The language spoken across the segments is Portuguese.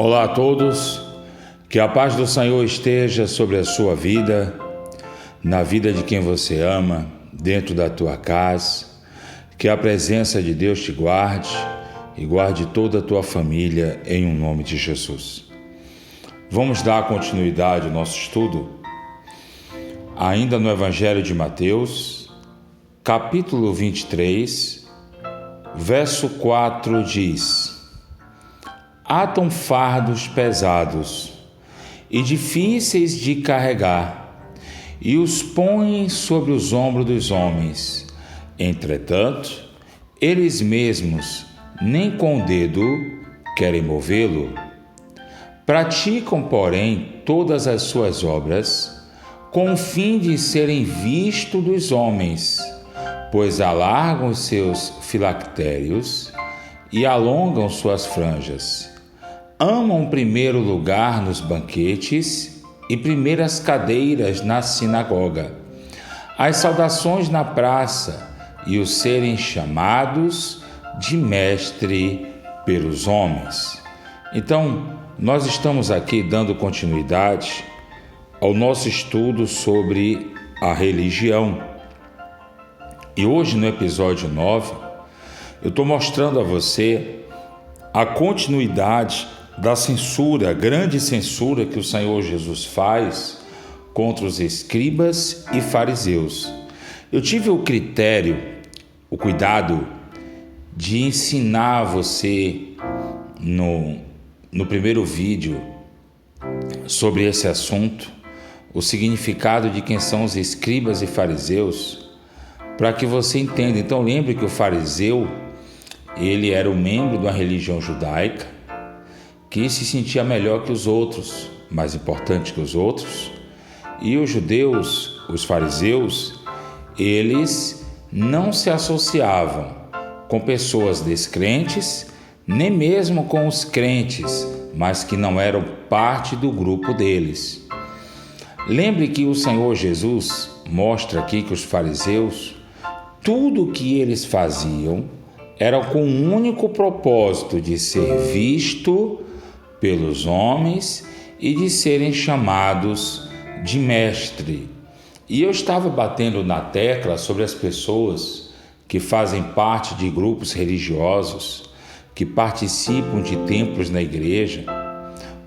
Olá a todos, que a paz do Senhor esteja sobre a sua vida, na vida de quem você ama, dentro da tua casa, que a presença de Deus te guarde e guarde toda a tua família em um nome de Jesus. Vamos dar continuidade ao nosso estudo, ainda no Evangelho de Mateus, capítulo 23, verso 4 diz: atam fardos pesados e difíceis de carregar, e os põem sobre os ombros dos homens. Entretanto, eles mesmos nem com o dedo querem movê-lo. Praticam, porém, todas as suas obras, com o fim de serem vistos dos homens, pois alargam os seus filactérios e alongam suas franjas. Amam primeiro lugar nos banquetes e primeiras cadeiras na sinagoga, as saudações na praça e os serem chamados de mestre pelos homens. Então, nós estamos aqui dando continuidade ao nosso estudo sobre a religião. E hoje, no episódio 9, eu estou mostrando a você a continuidade da censura, a grande censura que o Senhor Jesus faz contra os escribas e fariseus. Eu tive o critério, o cuidado de ensinar você no primeiro vídeo sobre esse assunto, o significado de quem são os escribas e fariseus, para que você entenda. Então lembre que o fariseu, ele era um membro de uma religião judaica que se sentia melhor que os outros, mais importante que os outros. E os judeus, os fariseus, eles não se associavam com pessoas descrentes, nem mesmo com os crentes, mas que não eram parte do grupo deles. Lembre que o Senhor Jesus mostra aqui que os fariseus, tudo o que eles faziam era com o único propósito de ser visto pelos homens e de serem chamados de mestre. E eu estava batendo na tecla sobre as pessoas que fazem parte de grupos religiosos, que participam de templos na igreja,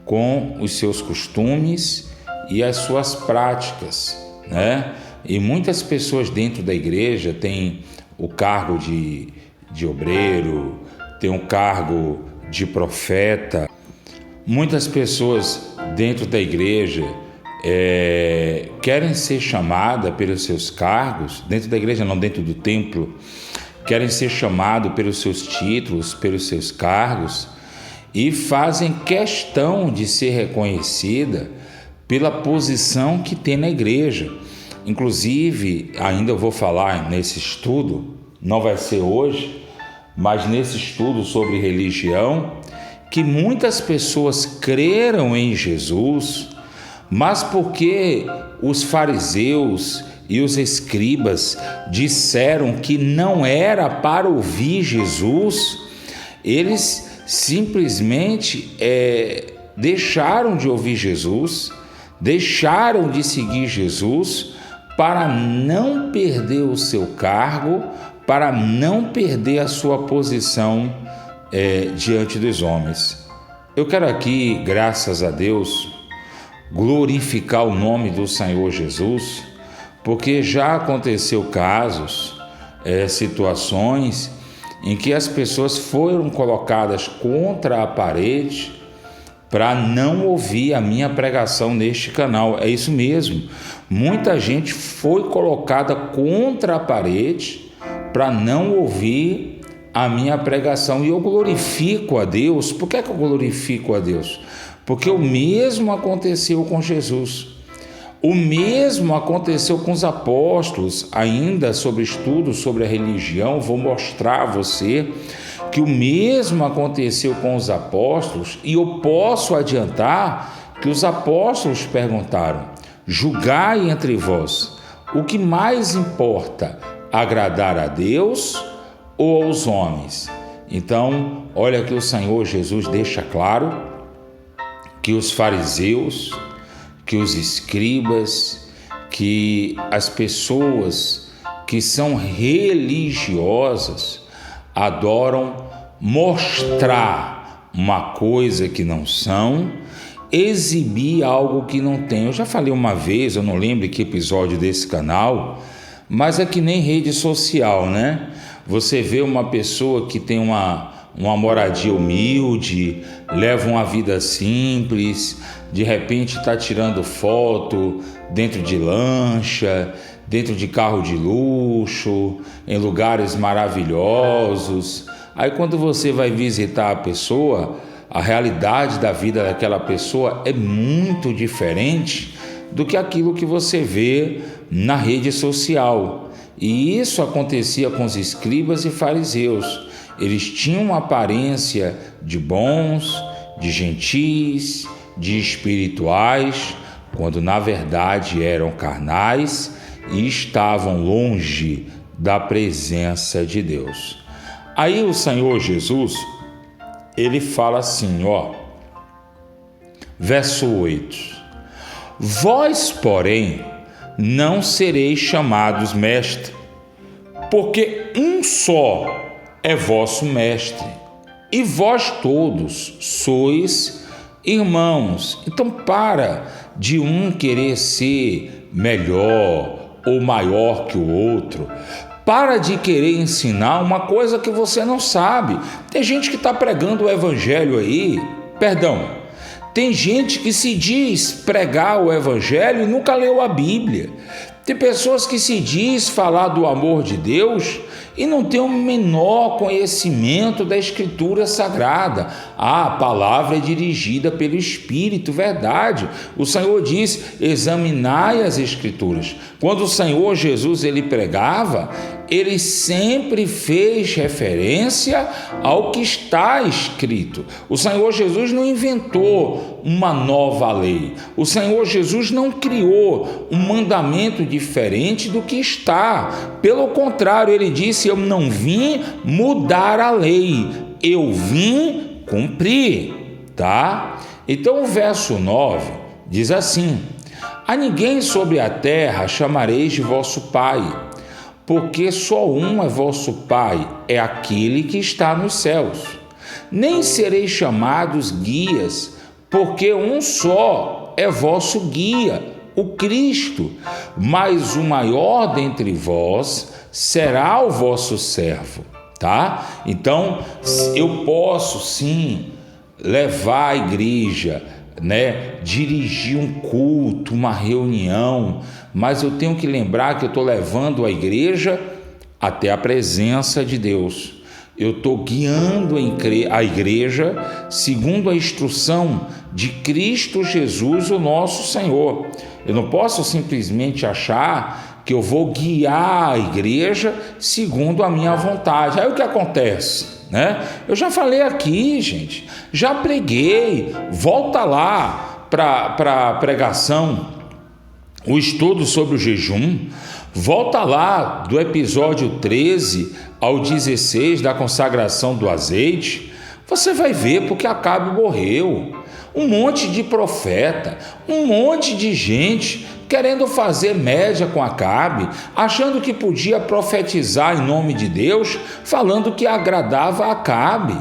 com os seus costumes e as suas práticas, né? E muitas pessoas dentro da igreja têm o cargo de obreiro, têm um cargo de profeta. Muitas pessoas dentro da igreja querem ser chamadas pelos seus cargos, dentro da igreja não, dentro do templo, querem ser chamados pelos seus títulos, pelos seus cargos, e fazem questão de ser reconhecida pela posição que tem na igreja. Inclusive, ainda eu vou falar nesse estudo, não vai ser hoje, mas nesse estudo sobre religião, que muitas pessoas creram em Jesus, mas porque os fariseus e os escribas disseram que não era para ouvir Jesus, eles simplesmente deixaram de ouvir Jesus, deixaram de seguir Jesus para não perder o seu cargo, para não perder a sua posição diante dos homens. Eu quero aqui, graças a Deus, glorificar o nome do Senhor Jesus, porque já aconteceu casos, situações em que as pessoas foram colocadas contra a parede para não ouvir a minha pregação neste canal. É isso mesmo, muita gente foi colocada contra a parede para não ouvir a minha pregação, e eu glorifico a Deus. Por que eu glorifico a Deus? Porque o mesmo aconteceu com Jesus, o mesmo aconteceu com os apóstolos. Ainda sobre estudo sobre a religião, vou mostrar a você que o mesmo aconteceu com os apóstolos, e eu posso adiantar que os apóstolos perguntaram: julgai entre vós, o que mais importa, agradar a Deus ou aos homens? Então, olha que o Senhor Jesus deixa claro que os fariseus, que os escribas, que as pessoas que são religiosas adoram mostrar uma coisa que não são, exibir algo que não tem. Eu já falei uma vez, eu não lembro que episódio desse canal, mas é que nem rede social, né? Você vê uma pessoa que tem uma moradia humilde, leva uma vida simples, de repente está tirando foto dentro de lancha, dentro de carro de luxo, em lugares maravilhosos. Aí quando você vai visitar a pessoa, a realidade da vida daquela pessoa é muito diferente do que aquilo que você vê na rede social. E isso acontecia com os escribas e fariseus. Eles tinham uma aparência de bons, de gentis, de espirituais, quando na verdade eram carnais e estavam longe da presença de Deus. Aí o Senhor Jesus, ele fala assim, verso 8: Vós, porém, não sereis chamados mestre, porque um só é vosso mestre, e vós todos sois irmãos. Então para de um querer ser melhor ou maior que o outro. Para de querer ensinar uma coisa que você não sabe. Tem gente que está pregando o evangelho aí, tem gente que se diz pregar o evangelho e nunca leu a Bíblia. Tem pessoas que se diz falar do amor de Deus e não tem o menor conhecimento da Escritura Sagrada. A palavra é dirigida pelo Espírito, verdade. O Senhor diz, examinai as Escrituras. Quando o Senhor Jesus ele pregava, ele sempre fez referência ao que está escrito. O Senhor Jesus não inventou uma nova lei. O Senhor Jesus não criou um mandamento diferente do que está. Pelo contrário, ele disse, eu não vim mudar a lei, eu vim cumprir, tá? Então o verso 9 diz assim: a ninguém sobre a terra chamareis de vosso pai, porque só um é vosso pai, é aquele que está nos céus. Nem sereis chamados guias, porque um só é vosso guia, o Cristo. Mas o maior dentre vós será o vosso servo, tá? Então, eu posso sim levar a igreja, dirigir um culto, uma reunião, mas eu tenho que lembrar que eu estou levando a igreja até a presença de Deus. Eu estou guiando a igreja segundo a instrução de Cristo Jesus, o nosso Senhor. Eu não posso simplesmente achar que eu vou guiar a igreja segundo a minha vontade. Aí o que acontece? Eu já falei aqui, gente, já preguei, volta lá para a pregação, o estudo sobre o jejum, volta lá do episódio 13 ao 16 da consagração do azeite, você vai ver porque Acabe morreu. Um monte de profeta, um monte de gente querendo fazer média com Acabe, achando que podia profetizar em nome de Deus, falando que agradava a Acabe.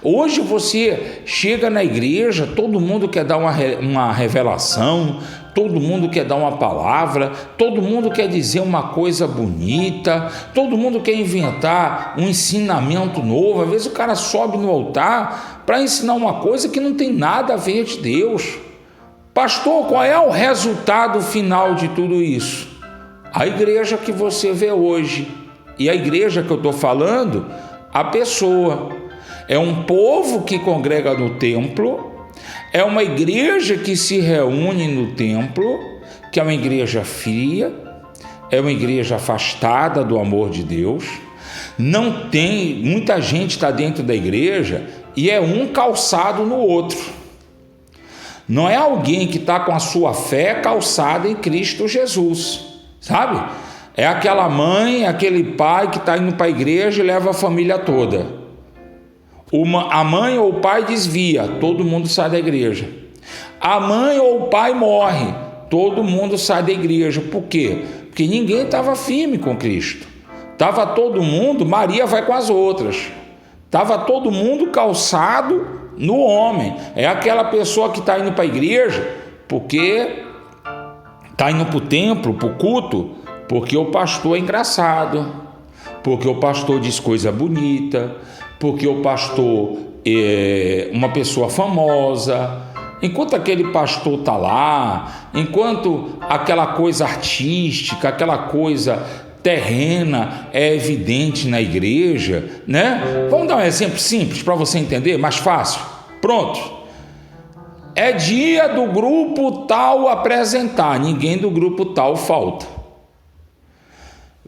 Hoje você chega na igreja, todo mundo quer dar uma revelação, todo mundo quer dar uma palavra, todo mundo quer dizer uma coisa bonita, todo mundo quer inventar um ensinamento novo. Às vezes o cara sobe no altar para ensinar uma coisa que não tem nada a ver de Deus. Pastor, qual é o resultado final de tudo isso? A igreja que você vê hoje. E a igreja que eu estou falando, a pessoa. É um povo que congrega no templo, é uma igreja que se reúne no templo, que é uma igreja fria, é uma igreja afastada do amor de Deus. Não tem, muita gente está dentro da igreja e é um calçado no outro. Não é alguém que está com a sua fé calçada em Cristo Jesus, sabe? É aquela mãe, aquele pai que está indo para a igreja e leva a família toda. A mãe ou o pai desvia, todo mundo sai da igreja. a mãe ou o pai morre, todo mundo sai da igreja. Por quê? Porque ninguém estava firme com Cristo. Estava todo mundo, Maria vai com as outras. Estava todo mundo calçado no homem. É aquela pessoa que está indo para a igreja porque está indo para o templo, para o culto, porque o pastor é engraçado, porque o pastor diz coisa bonita, porque o pastor é uma pessoa famosa. Enquanto aquele pastor está lá, enquanto aquela coisa artística, aquela coisa terrena é evidente na igreja, né? Vamos dar um exemplo simples para você entender, mais fácil. Pronto. É dia do grupo tal apresentar, ninguém do grupo tal falta.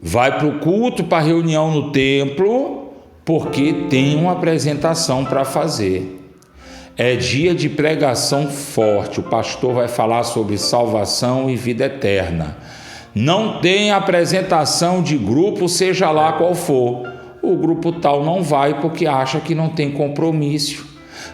Vai para o culto, para a reunião no templo, porque tem uma apresentação para fazer. É dia de pregação forte, o pastor vai falar sobre salvação e vida eterna. Não tem apresentação de grupo, seja lá qual for. O grupo tal não vai porque acha que não tem compromisso.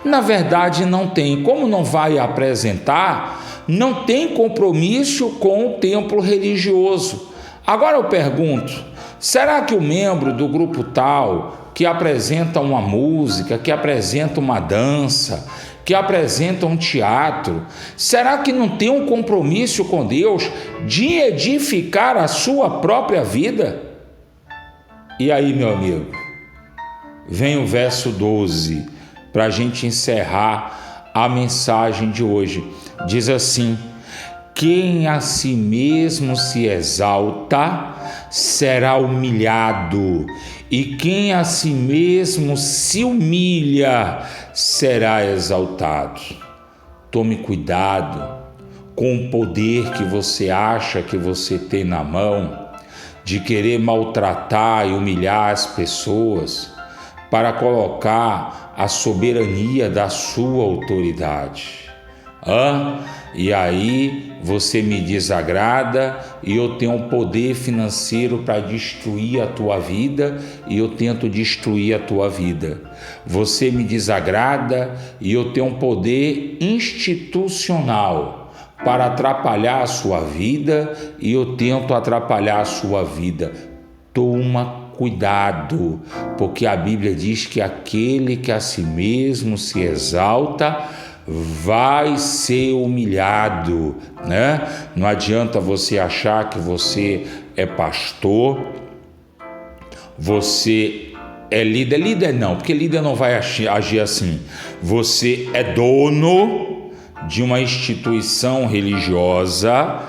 Na verdade, não tem. Como não vai apresentar, não tem compromisso com o templo religioso. Agora eu pergunto, será que o membro do grupo tal, que apresenta uma música, que apresenta uma dança, que apresenta um teatro, será que não tem um compromisso com Deus de edificar a sua própria vida? E aí, meu amigo, vem o verso 12, para a gente encerrar a mensagem de hoje. Diz assim: quem a si mesmo se exalta será humilhado, e quem a si mesmo se humilha será exaltado. Tome cuidado com o poder que você acha que você tem na mão, de querer maltratar e humilhar as pessoas para colocar a soberania da sua autoridade. E aí você me desagrada e eu tenho um poder financeiro para destruir a tua vida e eu tento destruir a tua vida. Você me desagrada e eu tenho um poder institucional para atrapalhar a sua vida e eu tento atrapalhar a sua vida. Toma cuidado, porque a Bíblia diz que aquele que a si mesmo se exalta vai ser humilhado, né? Não adianta você achar que você é pastor, você é líder. Líder não, porque líder não vai agir assim. Você é dono de uma instituição religiosa,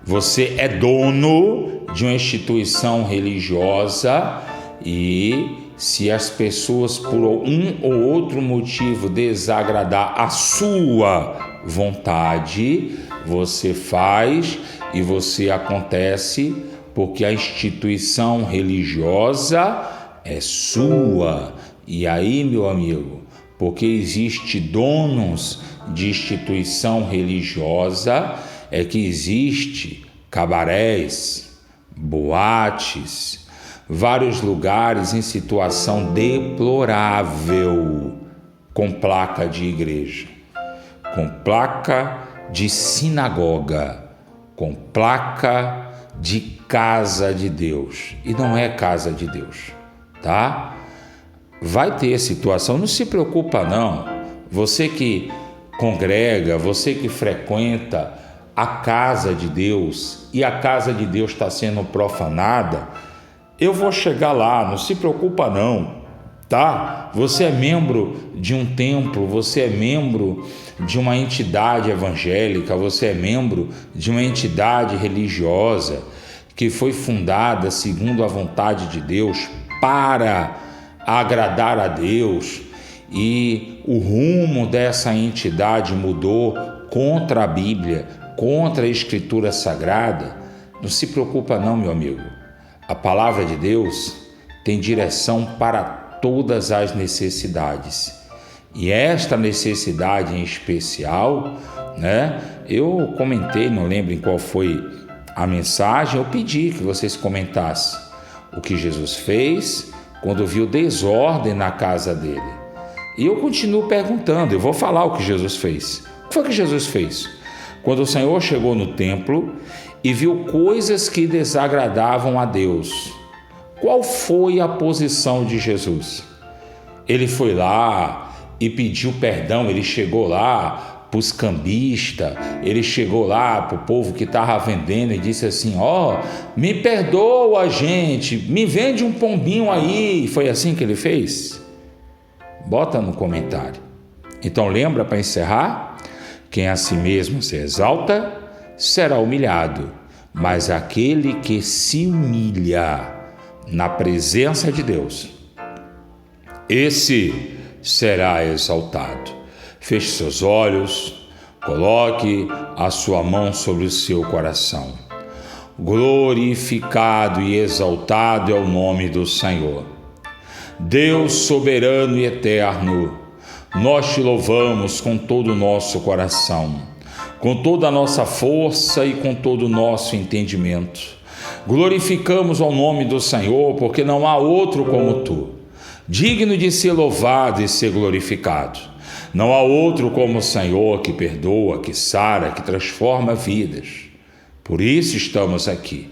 você é dono de uma instituição religiosa e se as pessoas por um ou outro motivo desagradar a sua vontade, você faz e você acontece porque a instituição religiosa é sua. E aí, meu amigo, porque existe donos de instituição religiosa, é que existe cabarés, boates, vários lugares em situação deplorável, com placa de igreja, com placa de sinagoga, com placa de casa de Deus. E não é casa de Deus, tá? Vai ter situação, não se preocupa não. Você que congrega, você que frequenta a casa de Deus e a casa de Deus está sendo profanada, eu vou chegar lá, não se preocupa não, tá? Você é membro de um templo, você é membro de uma entidade evangélica, você é membro de uma entidade religiosa que foi fundada segundo a vontade de Deus para agradar a Deus, e o rumo dessa entidade mudou contra a Bíblia, contra a Escritura Sagrada. Não se preocupa não, meu amigo. A palavra de Deus tem direção para todas as necessidades. E esta necessidade em especial, né? Eu comentei, não lembro em qual foi a mensagem, eu pedi que vocês comentassem o que Jesus fez quando viu desordem na casa dele. E eu continuo perguntando, eu vou falar o que Jesus fez. que foi que Jesus fez? Quando o Senhor chegou no templo e viu coisas que desagradavam a Deus, qual foi a posição de Jesus? Ele foi lá e pediu perdão, ele chegou lá para os cambistas, ele chegou lá para o povo que estava vendendo e disse assim: me perdoa, gente, me vende um pombinho aí. Foi assim que ele fez? Bota no comentário. Então lembra, para encerrar, quem a si mesmo se exalta será humilhado, mas aquele que se humilha na presença de Deus, esse será exaltado. Feche seus olhos, coloque a sua mão sobre o seu coração. Glorificado e exaltado é o nome do Senhor. Deus soberano e eterno, nós te louvamos com todo o nosso coração, com toda a nossa força e com todo o nosso entendimento. Glorificamos ao nome do Senhor, porque não há outro como tu, digno de ser louvado e ser glorificado. Não há outro como o Senhor, que perdoa, que sara, que transforma vidas. Por isso estamos aqui.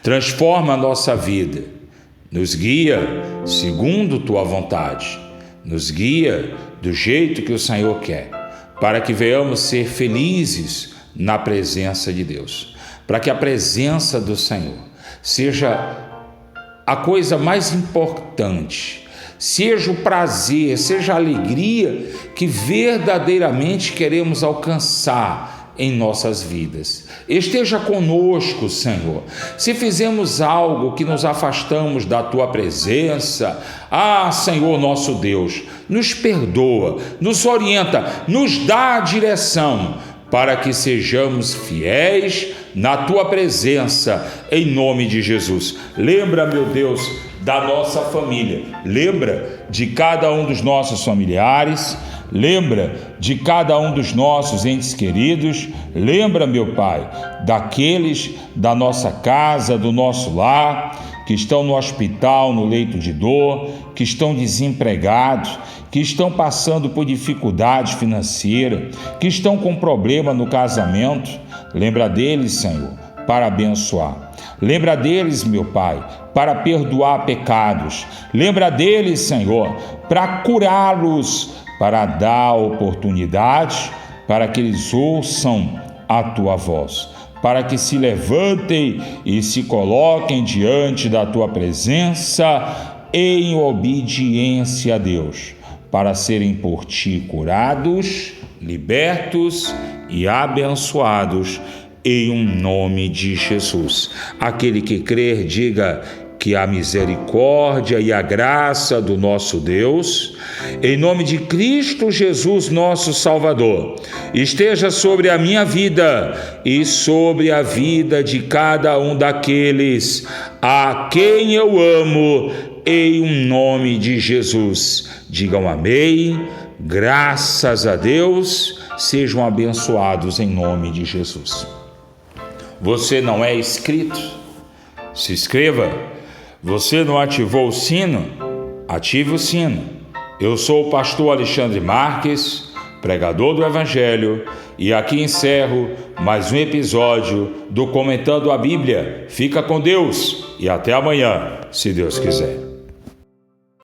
Transforma a nossa vida, nos guia segundo tua vontade, nos guia do jeito que o Senhor quer, para que venhamos ser felizes na presença de Deus, para que a presença do Senhor seja a coisa mais importante, seja o prazer, seja a alegria que verdadeiramente queremos alcançar em nossas vidas. Esteja conosco, Senhor. Se fizemos algo que nos afastamos da Tua presença, Senhor nosso Deus, nos perdoa, nos orienta, nos dá a direção, para que sejamos fiéis na Tua presença, em nome de Jesus. Lembra, meu Deus, da nossa família, lembra de cada um dos nossos familiares, lembra de cada um dos nossos entes queridos, lembra, meu Pai, daqueles da nossa casa, do nosso lar, que estão no hospital, no leito de dor, que estão desempregados, que estão passando por dificuldade financeira, que estão com problema no casamento. Lembra deles, Senhor, para abençoar. Lembra deles, meu Pai, para perdoar pecados. Lembra deles, Senhor, para curá-los, para dar oportunidade, para que eles ouçam a Tua voz, para que se levantem e se coloquem diante da Tua presença em obediência a Deus, para serem por Ti curados, libertos e abençoados, em um nome de Jesus. Aquele que crer, diga que a misericórdia e a graça do nosso Deus, em nome de Cristo Jesus, nosso Salvador, esteja sobre a minha vida e sobre a vida de cada um daqueles a quem eu amo, em um nome de Jesus. Digam amém, graças a Deus, sejam abençoados em nome de Jesus. Você não é inscrito? Se inscreva. Você não ativou o sino? Ative o sino. Eu sou o pastor Alexandre Marques, pregador do Evangelho, e aqui encerro mais um episódio do Comentando a Bíblia. Fica com Deus e até amanhã, se Deus quiser.